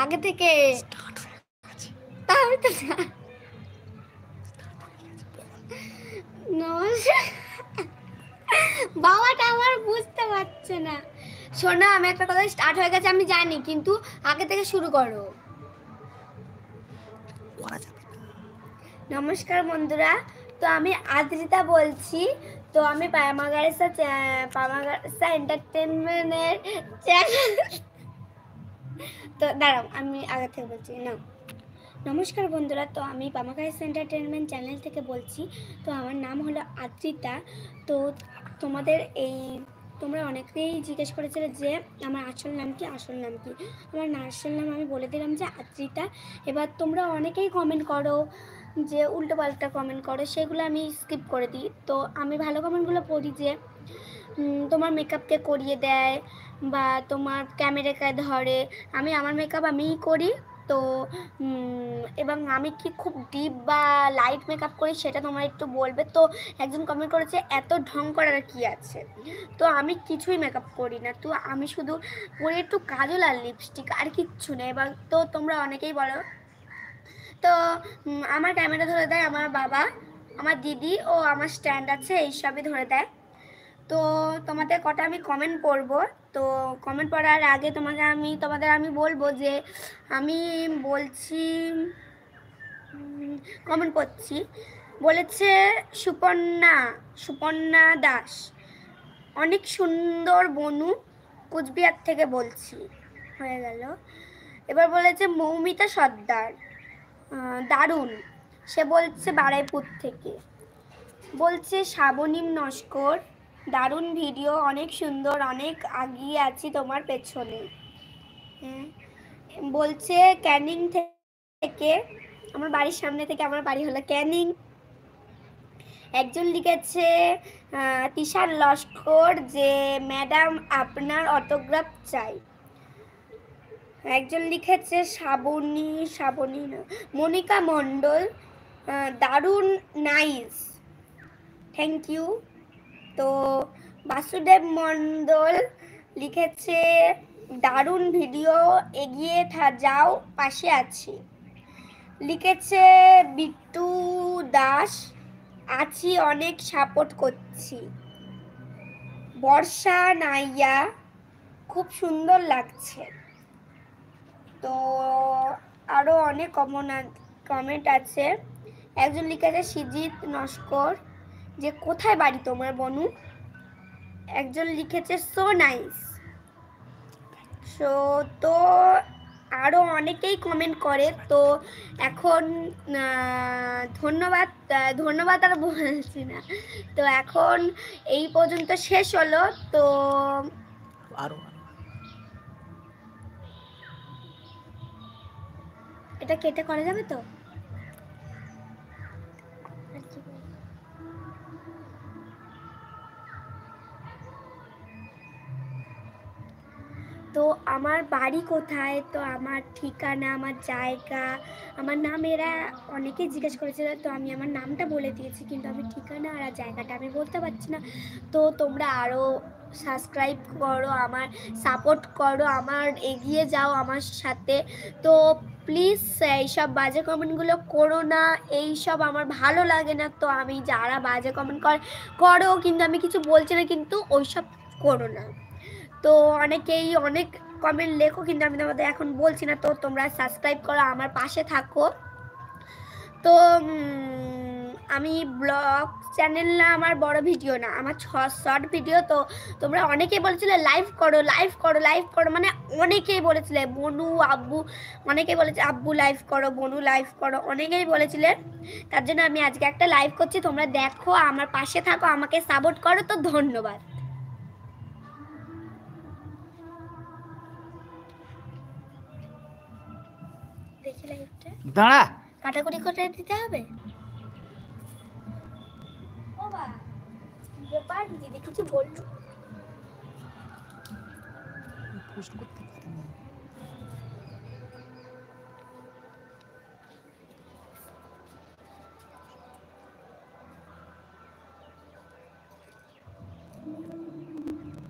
আগে থেকে তাহলে তো নমস্কার বাবাটা আমার বুঝতে পারছে না। শোনো আমি একটা কথা স্টার্ট হয়ে গেছে আমি জানি, কিন্তু আগে থেকে শুরু করো। নমস্কার বন্ধুরা, তো আমি আদ্রিতা বলছি। তো আমি পামাগারেসা এন্টারটেনমেন্টের চ্যানেল, তো দাঁড়াও আমি আগে থেকে বলছি না। নমস্কার বন্ধুরা, তো আমি পামাগারেসা এন্টারটেনমেন্ট চ্যানেল থেকে বলছি। তো আমার নাম হলো আদ্রিতা। তো তোমাদের তোমরা অনেকেই জিজ্ঞেস করেছিলে যে আমার আসল নাম কি। আমার আসল নাম আমি বলে দিলাম যে আদ্রিতা। এবার তোমরা অনেকেই কমেন্ট করো যে উল্টোপাল্টা কমেন্ট করো, সেগুলো আমি স্কিপ করে দিই। তো আমি ভালো কমেন্টগুলো পড়ি যে তোমার মেকআপকে করিয়ে দেয় বা তোমার ক্যামেরাকে ধরে। আমি আমার মেকআপ আমিই করি। তো এবং আমি কি খুব ডিপ বা লাইট মেকআপ করি সেটা তোমরা একটু বলবে। তো একজন কমেন্ট করেছে এত ঢং করার কি আছে। তো আমি কিছুই মেকআপ করি না, তো আমি শুধু করি একটু কাজল আর লিপস্টিক, আর কিচ্ছু নেই। এবার তো তোমরা অনেকেই বলো। তো আমার ক্যামেরা ধরে দেয় আমার বাবা, আমার দিদি ও আমার স্ট্যান্ড আছে, এইসবই ধরে দেয়। তো তোমাদের কটা আমি কমেন্ট পড়বো। তো কমেন্ট পড়ার আগে তোমাদের আমি বলবো যে আমি বলছি, কমেন্ট পড়ছি। বলেছে সুপর্ণা দাস, অনেক সুন্দর বনু, কুচবিহার থেকে বলছি, হয়ে গেল। এবার বলেছে মৌমিতা সর্দার, দারুণ, সে বলছে বারাইপুর থেকে। বলছে শ্রাবণী নস্কর, দারুণ ভিডিও, অনেক সুন্দর, অনেক আগিয়ে আছি তোমার পেছনে। বলছে ক্যানিং থেকে, আমার বাড়ির সামনে থেকে, আমার বাড়ি হলো ক্যানিং। একজন লিখেছে তিশার লস্কর যে ম্যাডাম আপনার অটোগ্রাফ চাই। একজন লিখেছে শ্রাবণী না, মনিকা মণ্ডল, দারুণ নাইস, থ্যাংক ইউ। তো বাসুদেব মণ্ডল লিখেছে দারুণ ভিডিও, এগিয়ে যাও, পাশে আছি। লিখেছে বিট্টু দাস, আছি, অনেক সাপোর্ট করছি। বর্ষা নাইয়া, খুব সুন্দর লাগছে। তো আরও অনেক কমেন্ট আছে। একজন লিখেছে সিজিত নস্কর, যে কোথায় বাড়ি তোমার বনু। একজন লিখেছে সো নাইস। তো আরও অনেকেই কমেন্ট করে। তো এখন ধন্যবাদ আর বলছি না। তো এখন এই পর্যন্ত শেষ হলো। তো আরো এটা কেটে করা যাবে তো। তো আমার বাড়ি কোথায়, তো আমার ঠিকানা, আমার জায়গা, আমার নাম, এরা অনেকেই জিজ্ঞেস করেছিল। তো আমি আমার নামটা বলে দিয়েছি, কিন্তু আমি ঠিকানা আর জায়গাটা আমি বলতে পারছি না। তো তোমরা আরও সাবস্ক্রাইব করো, আমার সাপোর্ট করো, আমার এগিয়ে যাও আমার সাথে। তো প্লিজ এইসব বাজে কমেন্টগুলো করো না, এইসব আমার ভালো লাগে না। তো আমি যারা বাজে কমেন্ট করো কিন্তু আমি কিছু বলছি না, কিন্তু ওইসব করো না। তো অনেকেই অনেক কমেন্ট লেখো, কিন্তু আমি তোমাদের এখন বলছি না। তো তোমরা সাবস্ক্রাইব করো, আমার পাশে থাকো। তো আমি ব্লগ চ্যানেল না, আমার বড় ভিডিও না, আমার শর্ট ভিডিও। তো তোমরা অনেকেই বলেছিলে লাইভ করো, মানে অনেকেই বলেছিলে, বনু আব্বু, অনেকেই বলেছে আব্বু লাইভ করো, বনু লাইভ করো, অনেকেই বলেছিলে। তার জন্য আমি আজকে একটা লাইভ করছি। তোমরা দেখো, আমার পাশে থাকো, আমাকে সাপোর্ট করো। তো ধন্যবাদ। দাঁড়া, কাটাকুটি করে দিতে হবে। ও বা ব্যাপার, দিদি কিছু বললো, পোস্ট করতে পারি না।